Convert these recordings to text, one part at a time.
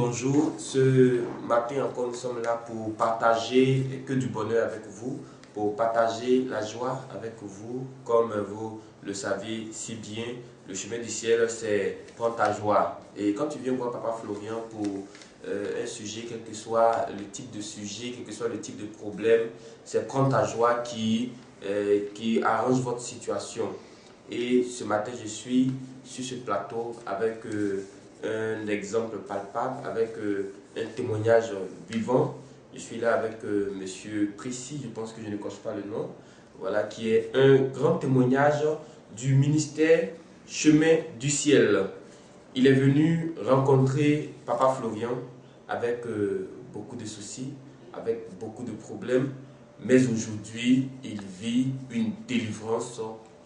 bonjour. Ce matin encore, nous sommes là pour partager que du bonheur avec vous, pour partager la joie avec vous. Comme vous le savez si bien, le chemin du ciel, c'est prendre ta joie. Et quand tu viens voir Papa Florian pour un sujet, quel que soit le type de sujet, quel que soit le type de problème, c'est prendre ta joie qui arrange votre situation. Et ce matin, je suis sur ce plateau avec un exemple palpable, avec un témoignage vivant. Je suis là avec Monsieur Précis, je pense que je ne coche pas le nom, voilà, qui est un grand témoignage du ministère Chemin du Ciel. Il est venu rencontrer Papa Florian avec beaucoup de soucis, avec beaucoup de problèmes, mais aujourd'hui, il vit une délivrance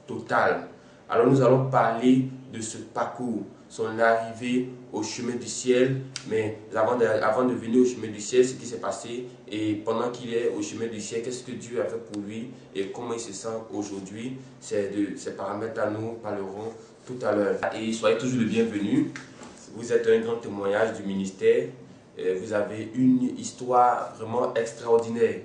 totale. Alors nous allons parler de ce parcours, son arrivée au chemin du ciel, mais avant de venir au chemin du ciel, ce qui s'est passé, et pendant qu'il est au chemin du ciel, qu'est-ce que Dieu a fait pour lui et comment il se sent aujourd'hui. Ces paramètres-là, nous parlerons tout à l'heure. Et soyez toujours le bienvenu. Vous êtes un grand témoignage du ministère. Vous avez une histoire vraiment extraordinaire.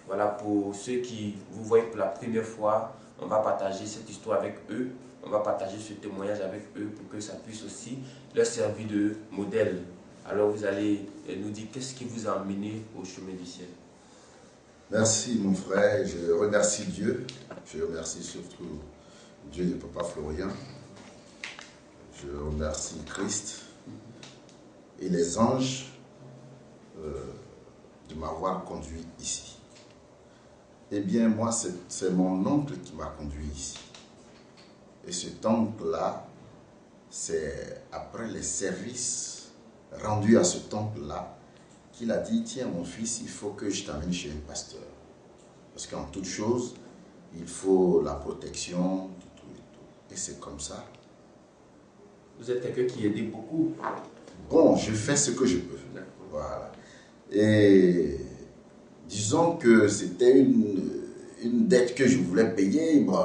Voilà, pour ceux qui vous voient pour la première fois, on va partager cette histoire avec eux. On va partager ce témoignage avec eux pour que ça puisse aussi leur servir de modèle. Alors vous allez nous dire qu'est-ce qui vous a amené au chemin du ciel. Merci mon frère, je remercie Dieu. Je remercie surtout Dieu de Papa Florian. Je remercie Christ et les anges de m'avoir conduit ici. Eh bien, moi, c'est mon oncle qui m'a conduit ici. Et cet oncle-là, c'est après les services rendus à cet oncle-là qu'il a dit, tiens mon fils, il faut que je t'amène chez un pasteur. Parce qu'en toute chose, il faut la protection, tout et tout. Et c'est comme ça. Vous êtes quelqu'un qui aide beaucoup. Bon, je fais ce que je peux. Voilà. Et disons que c'était une dette que je voulais payer. Bon,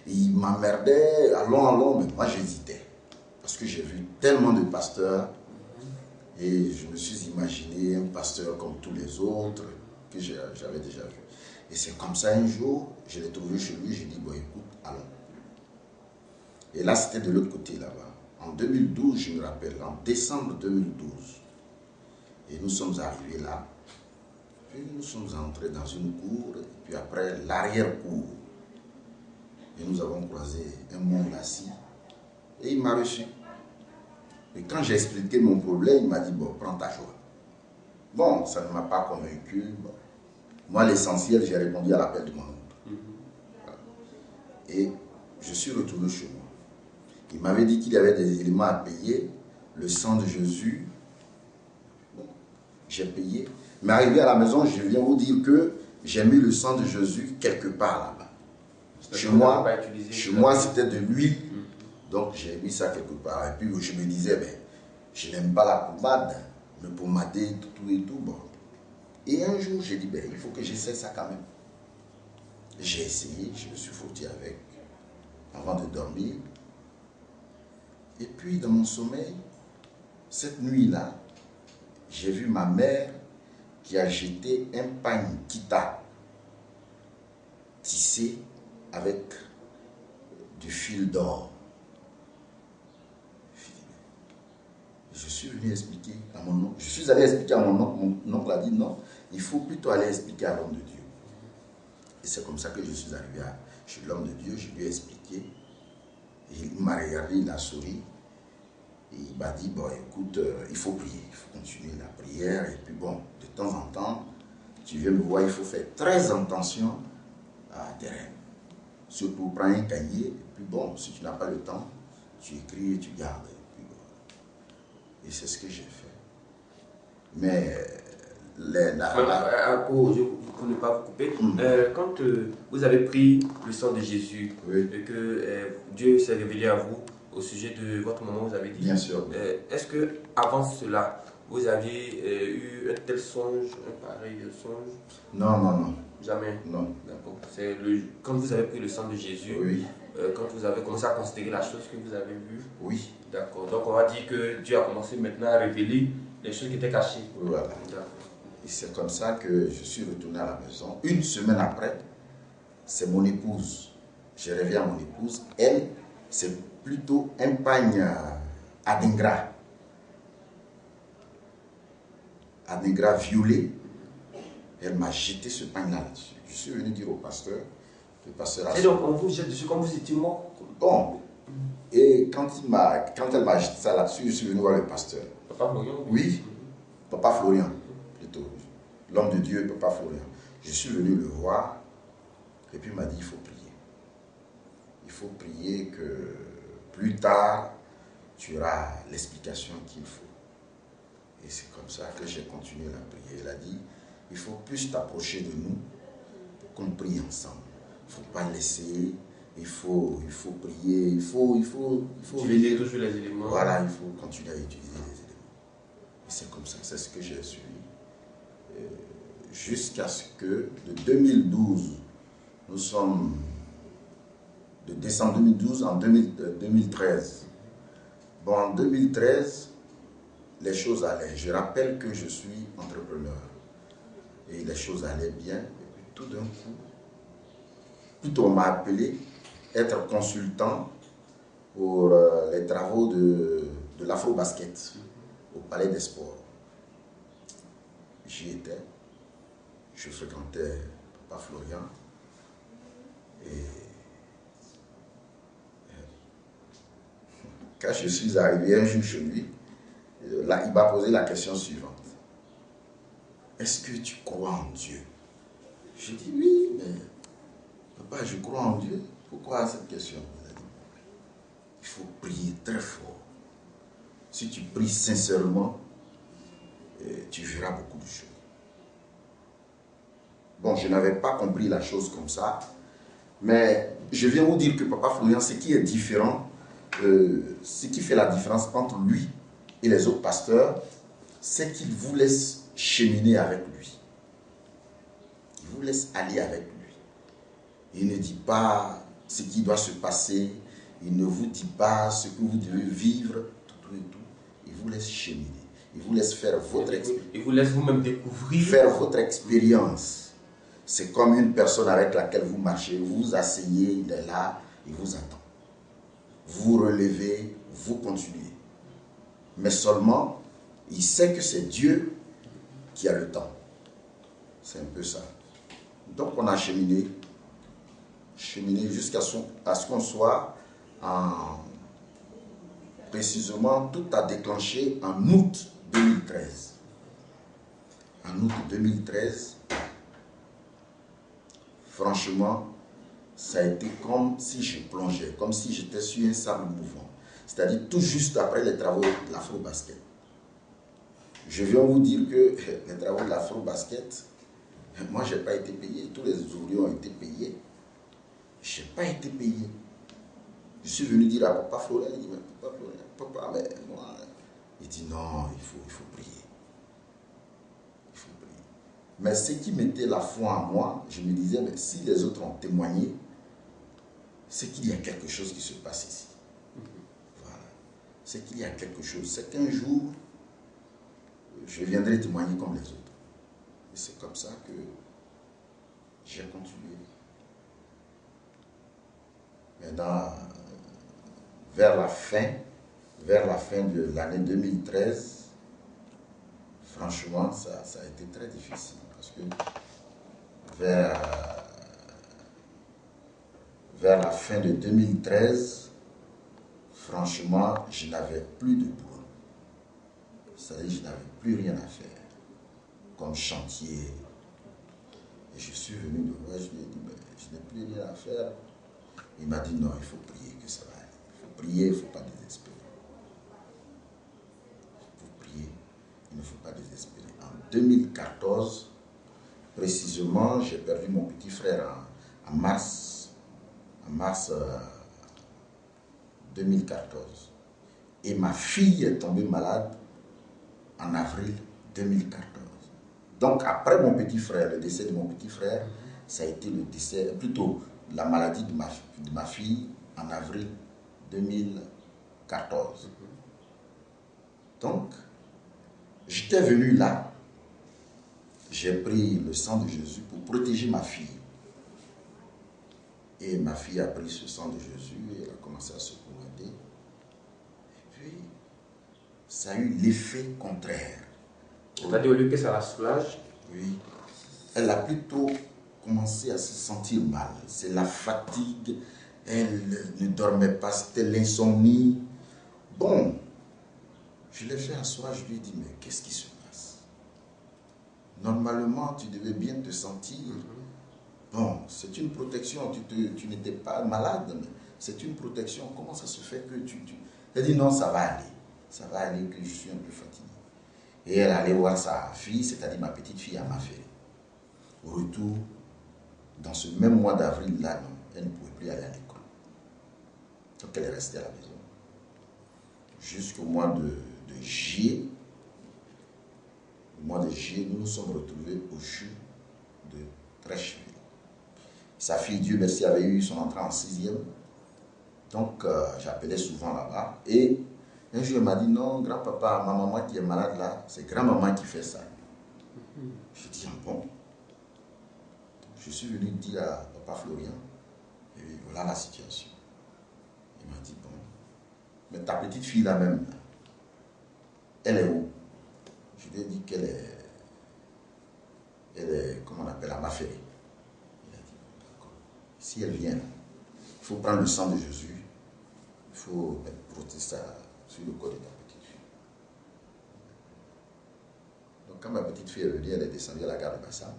il m'emmerdait, allons, mais moi j'hésitais. Parce que j'ai vu tellement de pasteurs et je me suis imaginé un pasteur comme tous les autres que j'avais déjà vu. Et c'est comme ça un jour, je l'ai trouvé chez lui, j'ai dit, bon écoute, allons. Et là c'était de l'autre côté là-bas. En 2012, je me rappelle, en décembre 2012. Et nous sommes arrivés là. Puis nous sommes entrés dans une cour, et puis après l'arrière-cour. Et nous avons croisé un monde assis. Et il m'a reçu. Et quand j'ai expliqué mon problème, il m'a dit, bon, prends ta joie. Bon, ça ne m'a pas convaincu. Bon. Moi, l'essentiel, j'ai répondu à l'appel de mon oncle. Voilà. Et je suis retourné chez moi. Il m'avait dit qu'il y avait des éléments à payer. Le sang de Jésus. Bon, j'ai payé. Mais arrivé à la maison, je viens vous dire que j'ai mis le sang de Jésus quelque part là-bas. Chez moi, c'était de l'huile. Donc, j'ai mis ça quelque part. Et puis, je me disais, ben, je n'aime pas la pommade, me pommader, tout et tout. Bon. Et un jour, j'ai dit, ben, il faut que j'essaie ça quand même. J'ai essayé, je me suis foutu avec, avant de dormir. Et puis, dans mon sommeil, cette nuit-là, j'ai vu ma mère qui a jeté un pagne kita tissé avec du fil d'or. Je suis venu expliquer à mon oncle. Je suis allé expliquer à mon oncle. Mon oncle a dit non, il faut plutôt aller expliquer à l'homme de Dieu. Et c'est comme ça que je suis arrivé chez l'homme de Dieu. Je lui ai expliqué. Et il m'a regardé, il a souri. Et il m'a dit, bon écoute, il faut prier, il faut continuer la prière. Et puis bon, de temps en temps, tu viens me voir, il faut faire très attention à tes rêves. Surtout prends un cahier. Et puis bon, si tu n'as pas le temps, tu écris et tu gardes. Et c'est ce que j'ai fait. Mais pour ne pas vous couper, quand vous avez pris le sang de Jésus, oui, et que Dieu s'est révélé à vous au sujet de votre maman, vous avez dit. Bien sûr. Est-ce que avant cela, vous aviez eu un tel songe, un pareil songe? Non. Jamais. Non. D'accord. C'est quand vous avez pris le sang de Jésus, oui, quand vous avez commencé à considérer la chose que vous avez vue. oui. D'accord. Donc on va dire que Dieu a commencé maintenant à révéler les choses qui étaient cachées. Voilà. Et c'est comme ça que je suis retourné à la maison. Une semaine après, c'est mon épouse. Je reviens à mon épouse. Elle, c'est plutôt un pagne adingra. Adingra violet. Elle m'a jeté ce pagne-là là-dessus. Je suis venu dire au pasteur. Le pasteur a... Et donc, on vous jette dessus comme vous étiez mort. Bon. Et quand elle m'a jeté ça là-dessus, je suis venu voir le pasteur. Papa Florian? Oui. Papa Florian, plutôt. L'homme de Dieu, Papa Florian. Je suis venu le voir. Et puis il m'a dit, il faut prier. Il faut prier que plus tard, tu auras l'explication qu'il faut. Et c'est comme ça que j'ai continué la prière. Il a dit, il faut plus t'approcher de nous pour qu'on prie ensemble. Il ne faut pas laisser, il faut prier, il faut utiliser toujours les éléments. Voilà, il faut continuer à utiliser les éléments. Et c'est comme ça, c'est ce que j'ai suivi. Jusqu'à ce que, de 2012, nous sommes de décembre 2012 en 2013. Bon, en 2013, les choses allaient. Je rappelle que je suis entrepreneur. Et les choses allaient bien. Et puis tout d'un coup, plutôt on m'a appelé être consultant pour les travaux de l'Afro-Basket au Palais des Sports. J'y étais. Je fréquentais Papa Florian. Et quand je suis arrivé un jour chez lui, là, il m'a posé la question suivante. Est-ce que tu crois en Dieu? Je dis oui, mais papa, je crois en Dieu. Pourquoi cette question? Il a dit, il faut prier très fort. Si tu pries sincèrement, tu verras beaucoup de choses. Bon, je n'avais pas compris la chose comme ça, mais je viens vous dire que Papa Florian, ce qui est différent, ce qui fait la différence entre lui et les autres pasteurs, c'est qu'il vous laisse cheminer avec lui. Il vous laisse aller avec lui. Il ne dit pas ce qui doit se passer, il ne vous dit pas ce que vous devez vivre, tout et tout. Il vous laisse cheminer. Il vous laisse faire votre expérience. Il vous laisse vous-même découvrir. Faire votre expérience. C'est comme une personne avec laquelle vous marchez, vous vous asseyez, il est là, il vous attend. Vous relevez, vous continuez. Mais seulement, il sait que c'est Dieu qui a le temps. C'est un peu ça. Donc on a cheminé jusqu'à ce qu'on soit précisément, tout a déclenché en août 2013. En août 2013, franchement, ça a été comme si je plongeais, comme si j'étais sur un sable mouvant. C'est-à-dire tout juste après les travaux de l'Afro-Basket. Je viens vous dire que les travaux de l'Afro-Basket, moi, je n'ai pas été payé. Tous les ouvriers ont été payés. Je n'ai pas été payé. Je suis venu dire à Papa Florian, il dit, mais Papa Florian, Papa, mais moi... Il dit, non, il faut prier. Il faut prier. Mais ce qui mettait la foi en moi, je me disais, mais si les autres ont témoigné, c'est qu'il y a quelque chose qui se passe ici. Voilà. C'est qu'il y a quelque chose. C'est qu'un jour, je viendrai témoigner comme les autres. Et c'est comme ça que j'ai continué. Maintenant, vers la fin de l'année 2013, franchement, ça a été très difficile. Parce que vers la fin de 2013, franchement, je n'avais plus de boulot. C'est-à-dire, je n'avais plus rien à faire, comme chantier. Et je suis venu de voir, je lui ai dit, mais je n'ai plus rien à faire. Il m'a dit, non, il faut prier que ça va aller. Il faut prier, il ne faut pas désespérer. Il faut prier, il ne faut pas désespérer. En 2014, précisément, j'ai perdu mon petit frère en mars 2014. Et ma fille est tombée malade en avril 2014. Donc après mon petit frère, le décès de mon petit frère, ça a été le décès, plutôt la maladie de ma fille en avril 2014. Donc, J'étais venu là, j'ai pris le sang de Jésus pour protéger ma fille. Et ma fille a pris ce sang de Jésus et elle a commencé à se pommader. Et puis, ça a eu l'effet contraire. C'est-à-dire, au lieu que ça la soulage, oui, elle a plutôt commencé à se sentir mal. C'est la fatigue, elle ne dormait pas, c'était l'insomnie. Bon, je l'ai fait asseoir, je lui ai dit, mais qu'est-ce qui se passe? Normalement, tu devais bien te sentir. Bon, c'est une protection, tu n'étais pas malade, mais c'est une protection. Comment ça se fait que tu... Elle dit, non, ça va aller, que je suis un peu fatigué. Et elle allait voir sa fille, c'est-à-dire ma petite fille à Maféré. Au retour, dans ce même mois d'avril-là, non, elle ne pouvait plus aller à l'école. Donc elle est restée à la maison. Jusqu'au mois de juillet. Au mois de juillet, nous nous sommes retrouvés au CHU de Trècheville. Sa fille, Dieu merci, avait eu son entrée en 6e. Donc j'appelais souvent là-bas. Et un jour, elle m'a dit, non, grand-papa, ma maman qui est malade là, c'est grand-maman qui fait ça. Je dis, ah bon? Je suis venu dire à papa Florian, et voilà la situation. Il m'a dit, bon, mais ta petite fille là même, elle est où? Je lui ai dit qu'elle est, comment on appelle, à Maféré. Il a dit, bon, d'accord. Si elle vient, il faut prendre le sang de Jésus, il faut protéger ça sur le corps de ta petite fille. Donc quand ma petite fille est venue, elle est descendue à la gare de Bassam.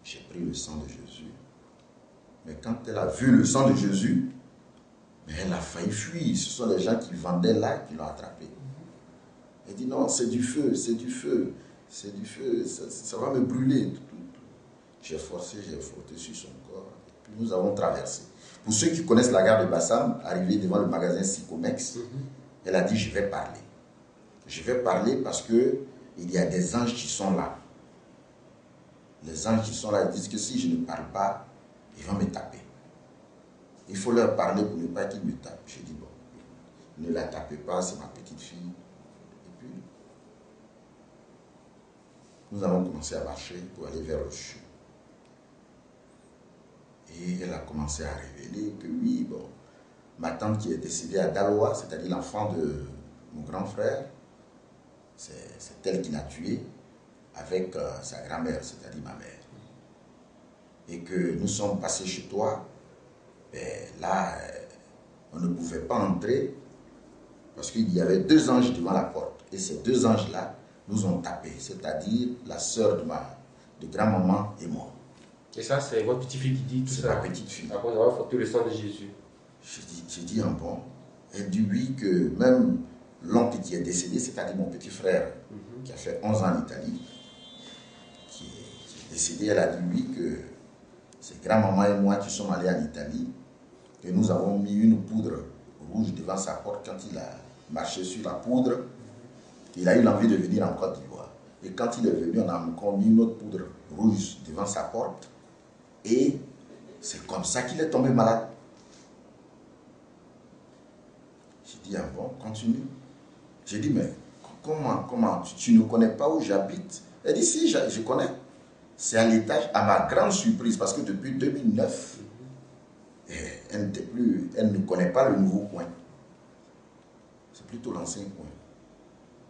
J'ai pris le sang de Jésus. Mais quand elle a vu le sang de Jésus, mais elle a failli fuir. Ce sont les gens qui vendaient là qui l'ont attrapée. Elle dit non, c'est du feu, c'est du feu, c'est du feu, ça va me brûler. J'ai forcé, j'ai frotté sur son corps. Puis nous avons traversé. Pour ceux qui connaissent la gare de Bassam, arrivé devant le magasin Sicomex, elle a dit je vais parler. Je vais parler parce que il y a des anges qui sont là. Les anges qui sont là, ils disent que si je ne parle pas, ils vont me taper. Il faut leur parler pour ne pas qu'ils me tapent. J'ai dit, bon, ne la tapez pas, c'est ma petite fille. Et puis, nous avons commencé à marcher pour aller vers le CHU. Et elle a commencé à révéler que oui, bon, ma tante qui est décédée à Daloa, c'est-à-dire l'enfant de mon grand frère, c'est elle qui l'a tué avec sa grand-mère, c'est-à-dire ma mère. Et que nous sommes passés chez toi, et là, on ne pouvait pas entrer parce qu'il y avait 2 anges devant la porte. Et ces 2 anges-là nous ont tapés, c'est-à-dire la sœur de grand-maman et moi. Et ça, c'est votre petite fille qui dit tout ça? C'est ma petite fille. Après avoir frotté le sang de Jésus. J'ai dit un bon. Elle dit oui, que même l'oncle qui est décédé, c'est-à-dire mon petit frère, qui a fait 11 ans en Italie, qui est décédé, elle a dit oui, que c'est grand-maman et moi qui sommes allés en Italie, et nous avons mis une poudre rouge devant sa porte. Quand il a marché sur la poudre, il a eu l'envie de venir en Côte d'Ivoire. Et quand il est venu, on a encore mis une autre poudre rouge devant sa porte. Et c'est comme ça qu'il est tombé malade. J'ai dit, ah bon, continue. J'ai dit, mais comment tu ne connais pas où j'habite? Elle dit, si, je connais. C'est à l'étage, à ma grande surprise, parce que depuis 2009, elle ne connaît pas le nouveau coin. C'est plutôt l'ancien coin.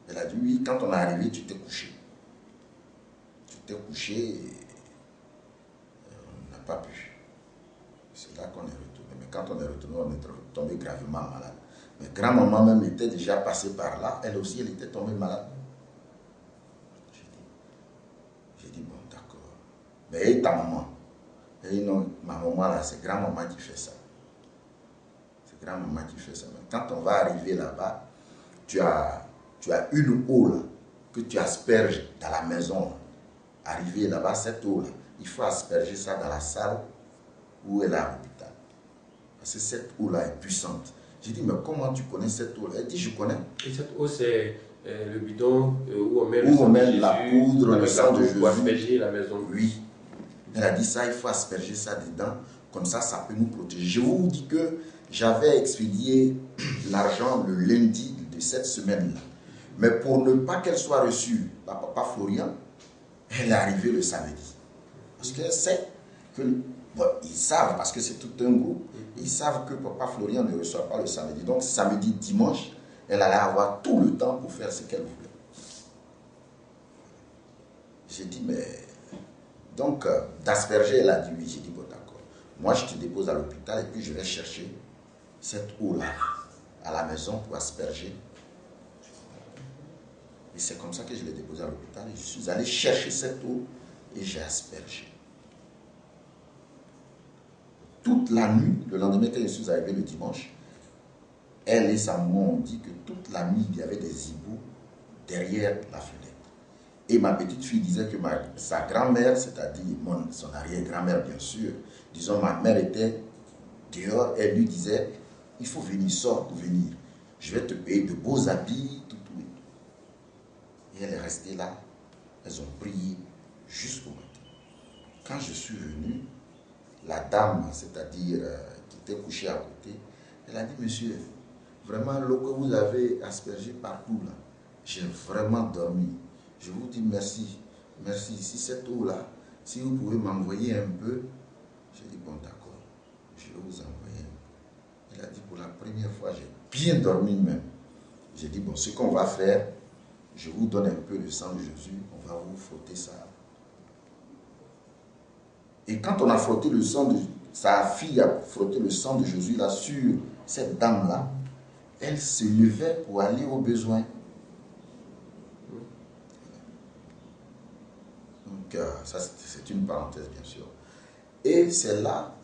Elle a dit, oui, quand on est arrivé, tu t'es couché. Tu t'es couché et on n'a pas pu. C'est là qu'on est retourné. Mais quand on est retourné, on est tombé gravement malade. Mais grand-maman même était déjà passée par là. Elle aussi, elle était tombée malade. J'ai dit, bon, d'accord. Mais et ta maman? Elle dit, non, ma maman là, c'est grand-maman qui fait ça. C'est grand-maman qui fait ça. Mais quand on va arriver là-bas, tu as une eau là, que tu asperges dans la maison. Arrivé là-bas, cette eau là, il faut asperger ça dans la salle où elle est à l'hôpital. Parce que cette eau là est puissante. J'ai dit, mais comment tu connais cette eau là? Elle dit, je connais. Et cette eau, c'est le bidon où on met, la poudre, le sang de Jésus. Pour asperger la maison. Oui. Elle a dit ça, il faut asperger ça dedans. Comme ça peut nous protéger. Je vous dis que j'avais expédié l'argent le lundi de cette semaine-là. Mais pour ne pas qu'elle soit reçue par papa Florian, elle est arrivée le samedi. Parce qu'elle sait que... Bon, ils savent, parce que c'est tout un groupe, ils savent que papa Florian ne reçoit pas le samedi. Donc samedi, dimanche, elle allait avoir tout le temps pour faire ce qu'elle voulait. J'ai dit, mais... Donc, d'asperger, elle a dit oui. J'ai dit, bon d'accord. Moi, je te dépose à l'hôpital et puis je vais chercher cette eau-là à la maison pour asperger. Et c'est comme ça que je l'ai déposé à l'hôpital. Je suis allé chercher cette eau et j'ai aspergé. Toute la nuit, le lendemain quand je suis arrivé le dimanche, elle et sa maman ont dit que toute la nuit, il y avait des hiboux derrière la fenêtre. Et ma petite fille disait que sa grand-mère, c'est-à-dire son arrière-grand-mère bien sûr, disons ma mère était dehors, elle lui disait, il faut venir, sors pour venir. Je vais te payer de beaux habits, tout. Et elle est restée là. Elles ont prié jusqu'au matin. Quand je suis venu, la dame, c'est-à-dire qui était couchée à côté, elle a dit, monsieur, vraiment l'eau que vous avez aspergée partout là, j'ai vraiment dormi. Je vous dis merci. Merci. Si cette eau-là, si vous pouvez m'envoyer un peu, j'ai dit, bon d'accord, je vais vous envoyer un peu. Elle a dit, pour la première fois, j'ai bien dormi même. J'ai dit, bon, ce qu'on va faire, je vous donne un peu de sang de Jésus, on va vous frotter ça. Et quand on a frotté le sang de sa fille a frotté le sang de Jésus là sur cette dame-là, elle se levait pour aller au besoin. Donc ça c'est une parenthèse bien sûr. Et c'est là,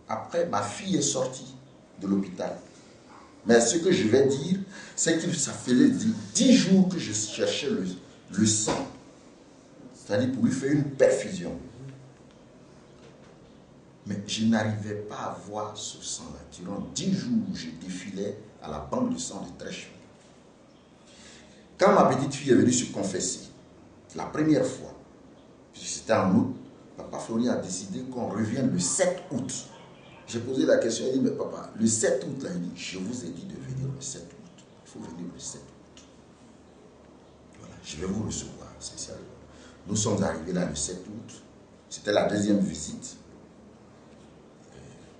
après ma fille est sortie de l'hôpital. Mais ce que je vais dire, c'est que ça faisait 10 jours que je cherchais le sang. C'est-à-dire pour lui faire une perfusion. Mais je n'arrivais pas à voir ce sang-là. Durant 10 jours, je défilais à la banque de sang de Trècheville. Quand ma petite fille est venue se confesser, la première fois, c'était en août, papa Florian a décidé qu'on revienne le 7 août. J'ai posé la question, il dit, mais papa, le 7 août, là, il dit, je vous ai dit de venir le 7 août. Il faut venir le 7 août. Voilà, je vais vous recevoir, c'est sérieux. Nous sommes arrivés là le 7 août. C'était la deuxième visite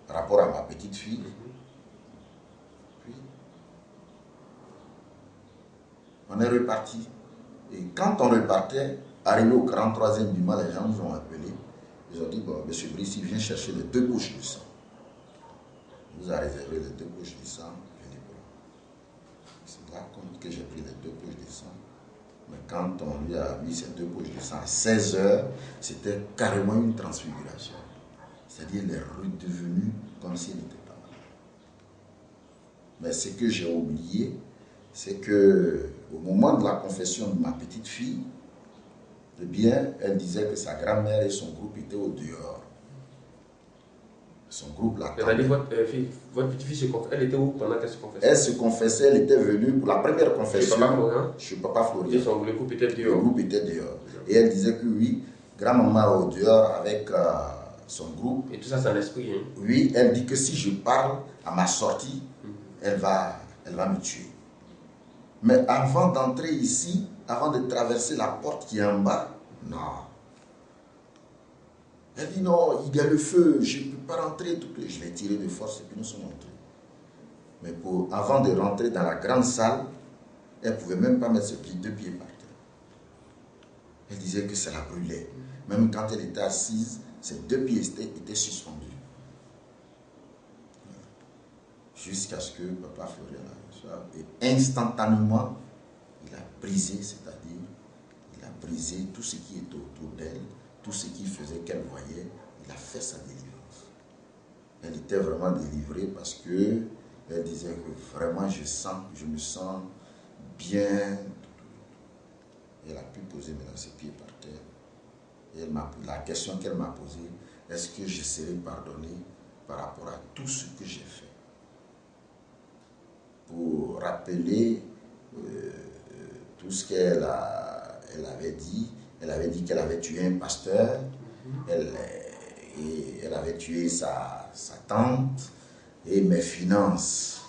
par rapport à ma petite fille. Puis, on est reparti. Et quand on repartait, arrivé au 43e du mois, les gens nous ont appelés. Ils ont dit, bon, M. Brice, il vient chercher les 2 poches de sang. Il nous a réservé les 2 poches de sang. C'est là que j'ai pris les 2 poches de sang. Mais quand on lui a mis ces 2 poches de sang à 16 heures, c'était carrément une transfiguration. C'est-à-dire, elle est redevenue comme s'il n'était pas là. Mais ce que j'ai oublié, c'est que au moment de la confession de ma petite fille, eh bien, elle disait que sa grand-mère et son groupe étaient au dehors. Son groupe l'attendait. Votre petite fille, elle était où pendant qu'elle se confessait? Elle se confessait, elle était venue pour la première confession chez papa Florian. Et le groupe était dehors. Le groupe était dehors. Et elle disait que oui, grand-maman au dehors avec son groupe. Et tout ça, c'est un esprit. Hein? Oui, elle dit que si je parle à ma sortie, elle va me tuer. Mais avant d'entrer ici, avant de traverser la porte qui est en bas, non. Elle dit non, il y a le feu, je ne peux pas rentrer. Je l'ai tiré de force et puis nous sommes entrés. Mais avant de rentrer dans la grande salle, elle ne pouvait même pas mettre ses 2 pieds par terre. Elle disait que ça la brûlait. Même quand elle était assise, ses 2 pieds étaient suspendus. Jusqu'à ce que papa Florian la reçoive. Et instantanément, il a brisé, c'est-à-dire, il a brisé tout ce qui était autour d'elle, tout ce qui faisait qu'elle voyait. Il a fait sa délivrance. Elle était vraiment délivrée parce que elle disait que vraiment je me sens bien. Elle a pu poser maintenant ses pieds par terre. Et la question qu'elle m'a posée, est-ce que je serai pardonné par rapport à tout ce que j'ai fait? Pour rappeler tout ce qu'elle avait dit. Elle avait dit qu'elle avait tué un pasteur, elle avait tué sa tante et mes finances.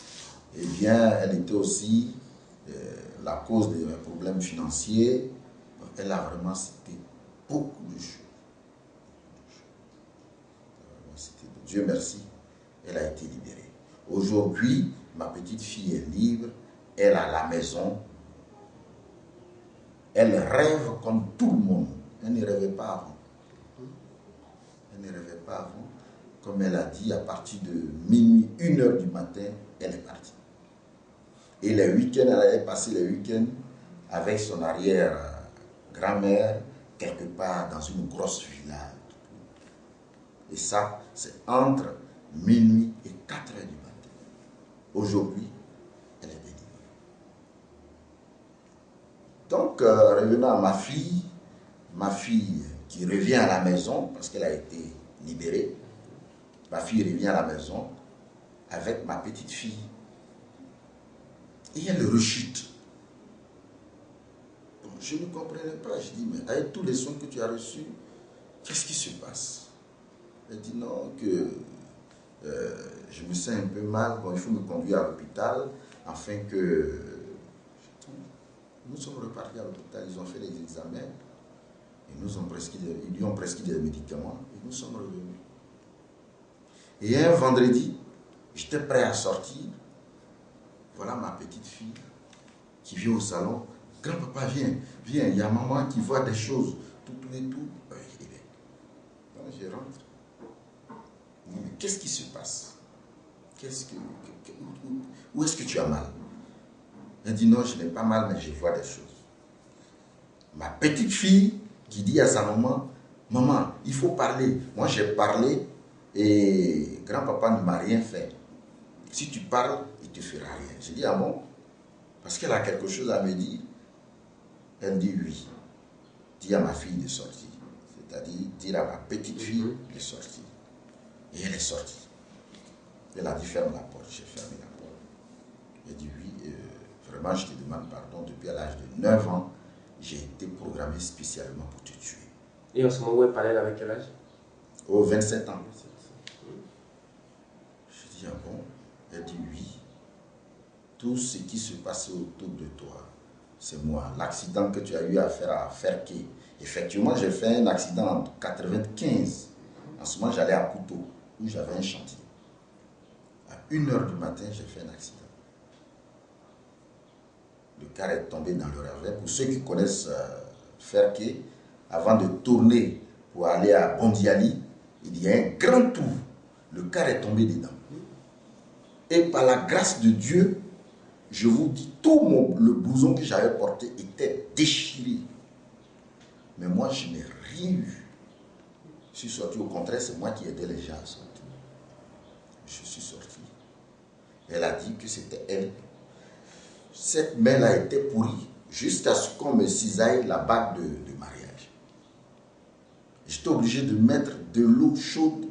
Eh bien, elle était aussi la cause des problèmes financiers. Elle a vraiment cité beaucoup de choses. Dieu merci, elle a été libérée. Aujourd'hui, ma petite fille est libre, elle a la maison, elle rêve comme tout le monde. Elle ne rêvait pas avant. Elle ne rêvait pas avant. Comme elle a dit, à partir de minuit, 1h du matin, elle est partie. Et les week-ends, elle allait passer les week-ends avec son arrière-grand-mère, quelque part dans une grosse villa. Et ça, c'est entre minuit et 4h du matin. Aujourd'hui, elle est délivrée. Donc, revenons à ma fille qui revient à la maison parce qu'elle a été libérée. Ma fille revient à la maison avec ma petite fille. Et elle rechute. Bon, je ne comprenais pas. Je dis, mais avec tous les soins que tu as reçus, qu'est-ce qui se passe? Elle dit non, que je me sens un peu mal. Bon, il faut me conduire à l'hôpital afin que... Nous sommes repartis à l'hôpital, ils ont fait les examens et ils lui ont prescrit des médicaments et nous sommes revenus. Et un vendredi, j'étais prêt à sortir. Voilà ma petite fille qui vient au salon. Grand-papa, viens, il y a maman qui voit des choses, tout et tout. Donc je rentre. Mais qu'est-ce qui se passe? Où est-ce que tu as mal? Elle dit non, je n'ai pas mal, mais je vois des choses. Ma petite fille qui dit à sa maman, maman, il faut parler. Moi j'ai parlé et grand-papa ne m'a rien fait. Si tu parles, il ne te fera rien. Je dis ah bon? Parce qu'elle a quelque chose à me dire. Elle dit oui. Dis à ma fille de sortir. C'est-à-dire dire à ma petite fille de sortir. Et elle est sortie. Elle a dit ferme la porte. J'ai fermé la porte. Elle dit oui. Vraiment, je te demande pardon. Depuis à l'âge de 9 ans, j'ai été programmé spécialement pour te tuer. Et en ce moment où elle parlait avec quel âge? Oh, 27 ans. Je dis ah bon? Elle dit oui. Tout ce qui se passait autour de toi, c'est moi. L'accident que tu as eu à faire à Ferké. Effectivement, j'ai fait un accident en 95. En ce moment, j'allais à Couteau, où j'avais un chantier. À 1h du matin, j'ai fait un accident. Le car est tombé dans le ravin. Pour ceux qui connaissent Ferké, avant de tourner pour aller à Bondiali, il y a un grand trou. Le car est tombé dedans. Et par la grâce de Dieu, je vous dis, le blouson que j'avais porté était déchiré. Mais moi, je n'ai rien eu. Je suis sorti, au contraire, c'est moi qui aidais les gens à sortir. Je suis sorti. Elle a dit que c'était elle. Cette main-là était pourrie jusqu'à ce qu'on me cisaille la bague de mariage. J'étais obligé de mettre de l'eau chaude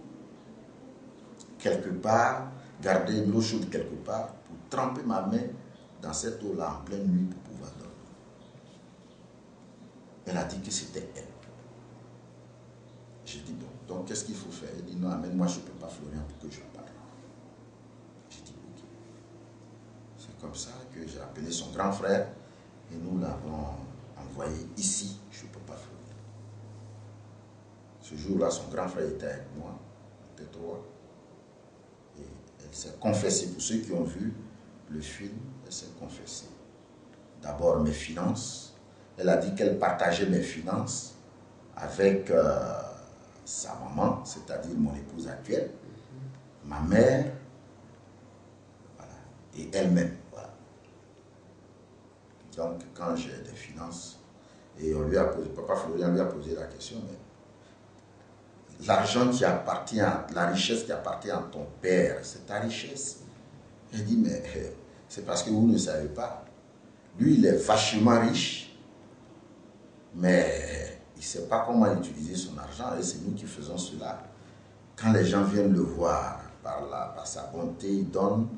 quelque part, garder de l'eau chaude quelque part pour tremper ma main dans cette eau-là en pleine nuit pour pouvoir dormir. Elle a dit que c'était elle. J'ai dit bon, donc qu'est-ce qu'il faut faire? Elle dit non, amène-moi chez Papa Florian pour que je parle. J'ai dit ok. C'est comme ça que j'ai appelé son grand frère et nous l'avons envoyé ici chez Papa Florian. Ce jour-là, son grand frère était avec moi, on était 3. Et elle s'est confessée, pour ceux qui ont vu le film, elle s'est confessée. D'abord mes finances. Elle a dit qu'elle partageait mes finances avec sa maman, c'est-à-dire mon épouse actuelle, ma mère, voilà, et elle-même. Voilà. Donc quand j'ai des finances, et on lui a posé, Papa Florian lui a posé la question, mais l'argent qui appartient, la richesse qui appartient à ton père, c'est ta richesse. Elle dit, mais c'est parce que vous ne savez pas. Lui, il est vachement riche, mais il ne sait pas comment utiliser son argent et c'est nous qui faisons cela. Quand les gens viennent le voir par sa bonté, il donne.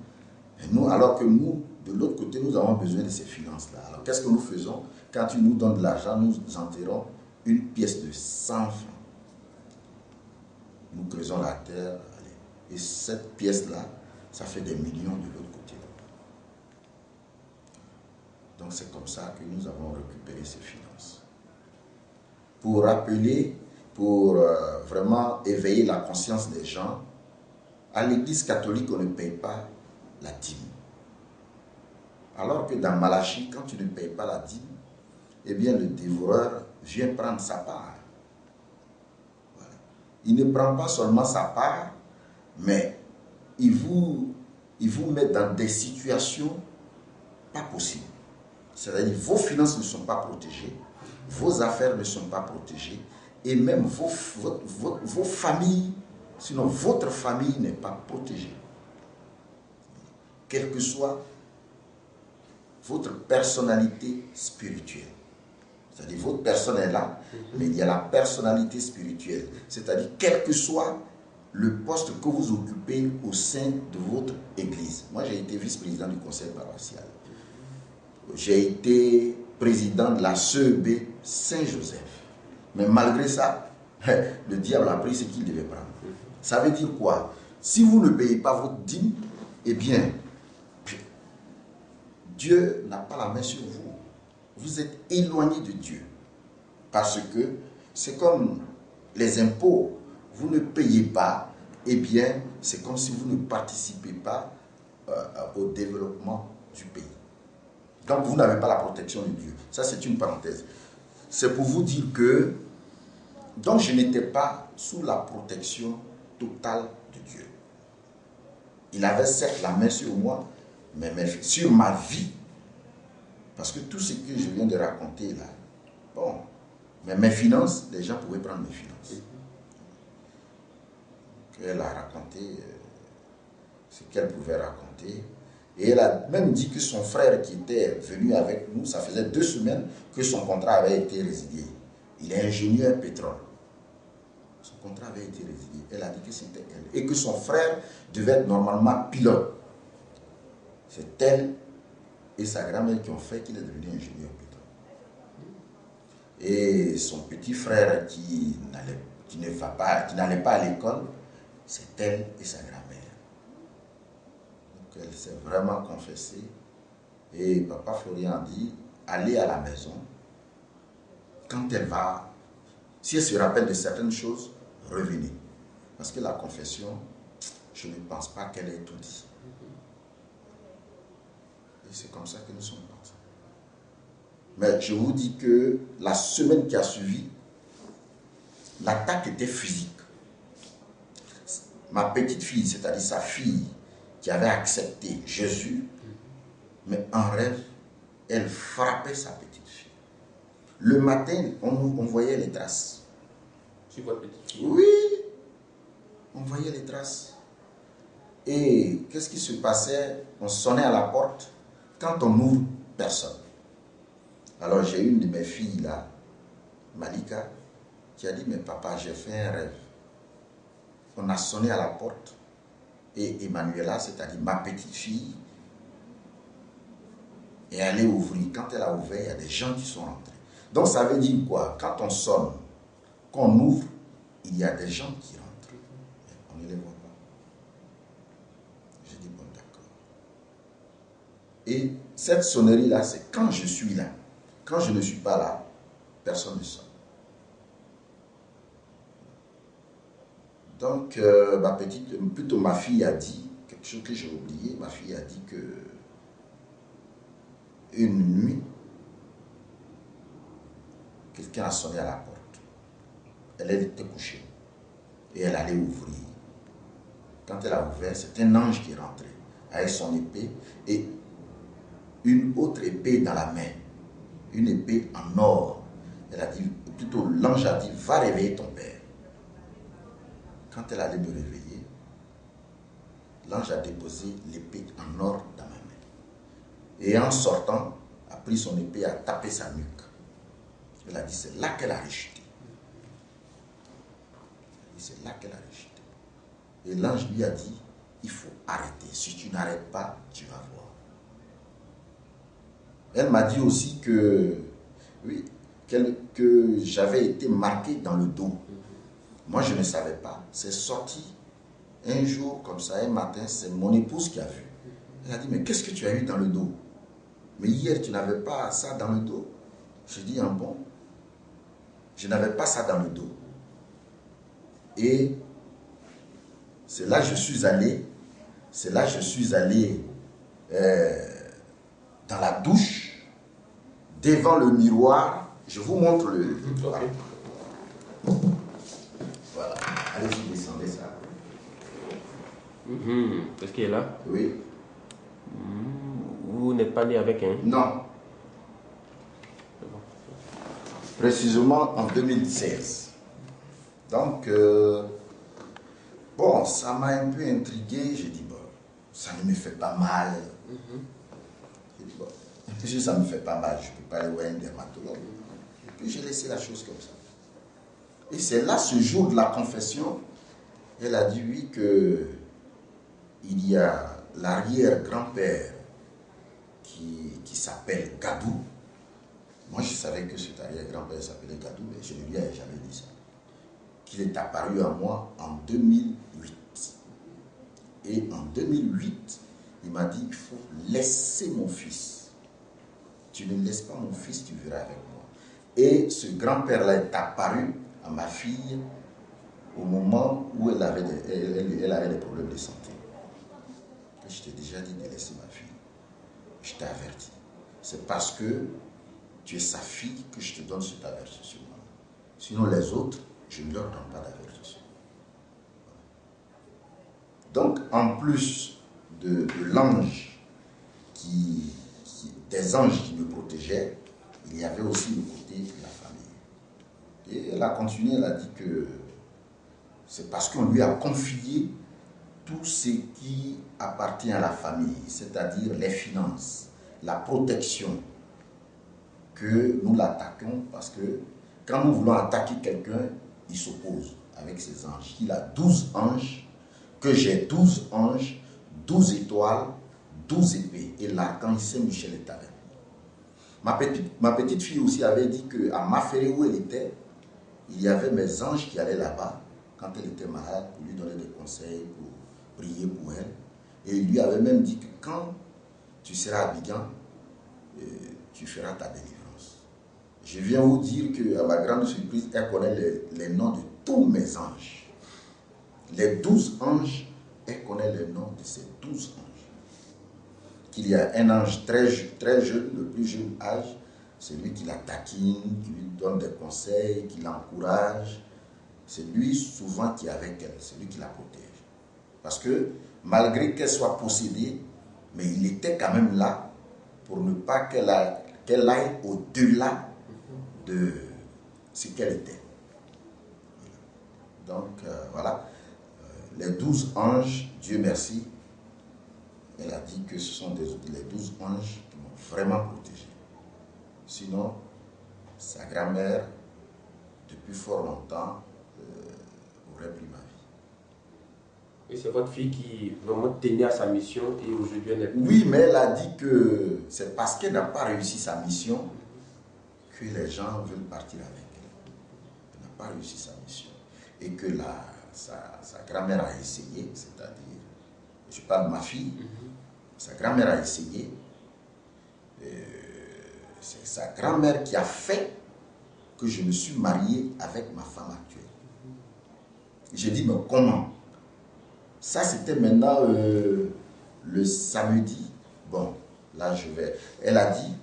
Et nous, alors que nous, de l'autre côté, nous avons besoin de ces finances-là. Alors qu'est-ce que nous faisons? Quand il nous donne de l'argent, nous enterrons une pièce de 100 francs. Nous creusons la terre, et cette pièce-là, ça fait des millions de l'autre côté. Donc c'est comme ça que nous avons récupéré ces finances. Pour rappeler, pour vraiment éveiller la conscience des gens, à l'église catholique, on ne paye pas la dîme. Alors que dans Malachie, quand tu ne payes pas la dîme, eh bien le dévoreur vient prendre sa part. Voilà. Il ne prend pas seulement sa part, mais il vous met dans des situations pas possibles. C'est-à-dire vos finances ne sont pas protégées, vos affaires ne sont pas protégées, et même vos familles, sinon votre famille n'est pas protégée. Quelle que soit votre personnalité spirituelle. C'est-à-dire votre personne est là, mais il y a la personnalité spirituelle. C'est-à-dire quel que soit le poste que vous occupez au sein de votre église. Moi, j'ai été vice-président du conseil paroissial. J'ai été président de la CEB Saint-Joseph. Mais malgré ça, le diable a pris ce qu'il devait prendre. Ça veut dire quoi? Si vous ne payez pas votre dîme, eh bien, Dieu n'a pas la main sur vous. Vous êtes éloigné de Dieu. Parce que c'est comme les impôts. Vous ne payez pas, eh bien, c'est comme si vous ne participez pas au développement du pays. Donc, vous n'avez pas la protection de Dieu. Ça, c'est une parenthèse. C'est pour vous dire que, donc, je n'étais pas sous la protection totale de Dieu. Il avait certes la main sur moi, mais sur ma vie. Parce que tout ce que je viens de raconter là, bon, mais mes finances, les gens pouvaient prendre mes finances. Elle a raconté ce qu'elle pouvait raconter. Et elle a même dit que son frère qui était venu avec nous, ça faisait 2 semaines que son contrat avait été résilié. Il est ingénieur pétrole. Son contrat avait été résilié. Elle a dit que c'était elle. Et que son frère devait être normalement pilote. C'est elle et sa grand-mère qui ont fait qu'il est devenu ingénieur pétrole. Et son petit frère qui n'allait pas à l'école, c'est elle et sa grand-mère. Donc elle s'est vraiment confessée. Et papa Florian a dit, allez à la maison. Quand elle va, si elle se rappelle de certaines choses, revenez. Parce que la confession, je ne pense pas qu'elle ait tout dit. Et c'est comme ça que nous sommes partis. Mais je vous dis que la semaine qui a suivi, l'attaque était physique. Ma petite fille, c'est-à-dire sa fille, qui avait accepté Jésus, mais en rêve, elle frappait sa petite fille. Le matin, on voyait les traces. Sur votre petite fille? Oui, on voyait les traces. Et qu'est-ce qui se passait? On sonnait à la porte. Quand on ouvre, personne. Alors j'ai une de mes filles là, Malika, qui a dit, mais papa, j'ai fait un rêve. On a sonné à la porte et Emmanuela, c'est-à-dire ma petite fille, est allée ouvrir. Quand elle a ouvert, il y a des gens qui sont rentrés. Donc ça veut dire quoi? Quand on sonne, qu'on ouvre, il y a des gens qui rentrent. On ne les voit pas. J'ai dit, bon, d'accord. Et cette sonnerie-là, c'est quand je suis là. Quand je ne suis pas là, personne ne sonne. Donc, ma fille a dit, quelque chose que j'ai oublié, ma fille a dit que une nuit, quelqu'un a sonné à la porte. Elle était couchée et elle allait ouvrir. Quand elle a ouvert, c'est un ange qui est rentré avec son épée et une autre épée dans la main, une épée en or. Elle a dit, plutôt l'ange a dit, va réveiller ton père. Quand elle allait me réveiller, l'ange a déposé l'épée en or dans ma main. Et en sortant, a pris son épée et a tapé sa nuque. Elle a dit, c'est là qu'elle a rejeté. C'est là qu'elle a rejeté. Et l'ange lui a dit, il faut arrêter. Si tu n'arrêtes pas, tu vas voir. Elle m'a dit aussi que, oui, que j'avais été marqué dans le dos. Moi, je ne savais pas. C'est sorti un jour comme ça, un matin, c'est mon épouse qui a vu. Elle a dit, mais qu'est-ce que tu as eu dans le dos? mais hier tu n'avais pas ça dans le dos. Je dis, ah bon? Je n'avais pas ça dans le dos. Et c'est là que je suis allé, dans la douche, devant le miroir. Je vous montre le... Okay. Voilà. Allez-y, descendez ça. Qu'est-ce qui est là? Oui. Vous n'êtes pas né avec un? Non. Précisément en 2016. Donc, bon, ça m'a un peu intrigué. J'ai dit, bon, ça ne me fait pas mal. J'ai dit, bon, si ça ne me fait pas mal, je ne peux pas aller voir un dermatologue. Et puis, j'ai laissé la chose comme ça. Et c'est là, ce jour de la confession, elle a dit, oui, que il y a l'arrière-grand-père qui s'appelle Gadou. Moi, je savais que cet arrière-grand-père s'appelait Gadou, mais je ne lui avais jamais dit ça. Qu'il est apparu à moi en 2008. Et en 2008, il m'a dit, il faut laisser mon fils. Tu ne laisses pas mon fils, tu verras avec moi. Et ce grand-père-là est apparu à ma fille au moment où elle avait des problèmes de santé. Et je t'ai déjà dit de laisser ma fille. Je t'ai averti. C'est parce que tu es sa fille que je te donne cet avertissement. Sinon les autres, je ne leur donne pas d'avertissement. Donc en plus de l'ange, des anges qui me protégeaient, il y avait aussi le côté de la famille. Et elle a continué, elle a dit que c'est parce qu'on lui a confié tout ce qui appartient à la famille, c'est-à-dire les finances, la protection, que nous l'attaquons parce que quand nous voulons attaquer quelqu'un, il s'oppose avec ses anges. Il a 12 anges, que j'ai 12 anges, 12 étoiles, 12 épées. Et l'archange Saint-Michel est avec nous. Ma petite fille aussi avait dit qu'à Maféré où elle était, il y avait mes anges qui allaient là-bas quand elle était malade pour lui donner des conseils, pour prier pour elle. Et il lui avait même dit que quand tu seras à Abidjan, tu feras ta délivrance. Je viens vous dire qu'à ma grande surprise, elle connaît les noms de tous mes anges. Les 12 anges, elle connaît les noms de ces 12 anges. Qu'il y a un ange très jeune, le plus jeune âge, c'est lui qui la taquine, qui lui donne des conseils, qui l'encourage. C'est lui souvent qui est avec elle, c'est lui qui la protège. Parce que malgré qu'elle soit possédée, mais il était quand même là pour ne pas qu'elle aille au-delà de ce qu'elle était. Donc voilà, les 12 anges, Dieu merci, elle a dit que ce sont les 12 anges qui m'ont vraiment protégé. Sinon, sa grand-mère, depuis fort longtemps, aurait pris ma vie. Et c'est votre fille qui vraiment tenait à sa mission et aujourd'hui elle est... Oui, mais elle a dit que c'est parce qu'elle n'a pas réussi sa mission que les gens veulent partir avec elle. Elle n'a pas réussi sa mission. Et que sa grand-mère a essayé, c'est-à-dire, je parle de ma fille, sa grand-mère a essayé, c'est sa grand-mère qui a fait que je me suis marié avec ma femme actuelle. J'ai dit, mais comment? Ça, c'était maintenant le samedi. Bon, là, je vais... Elle a dit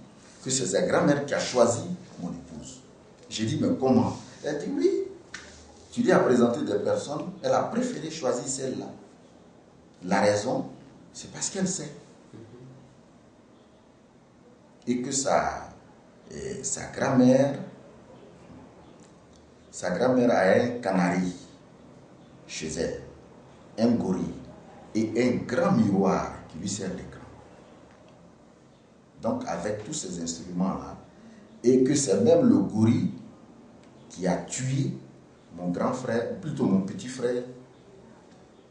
que c'est sa grand-mère qui a choisi mon épouse. J'ai dit, mais comment? Elle a dit, oui. Tu lui as présenté des personnes, elle a préféré choisir celle-là. La raison, c'est parce qu'elle sait. Et que sa grand-mère a un canari chez elle, un gorille et un grand miroir qui lui sert d'écran. Donc avec tous ces instruments-là, et que c'est même le gorille qui a tué mon grand frère, ou plutôt mon petit frère,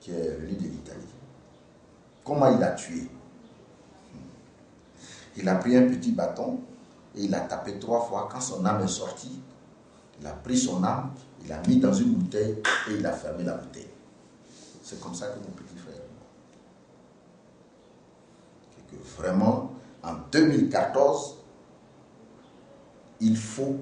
qui est venu de l'Italie. Comment il l'a tué? Il a pris un petit bâton et il a tapé 3 fois. Quand son âme est sortie, il a pris son âme, il l'a mis dans une bouteille et il a fermé la bouteille. C'est comme ça que mon petit frère est mort. Et que vraiment, en 2014, il faut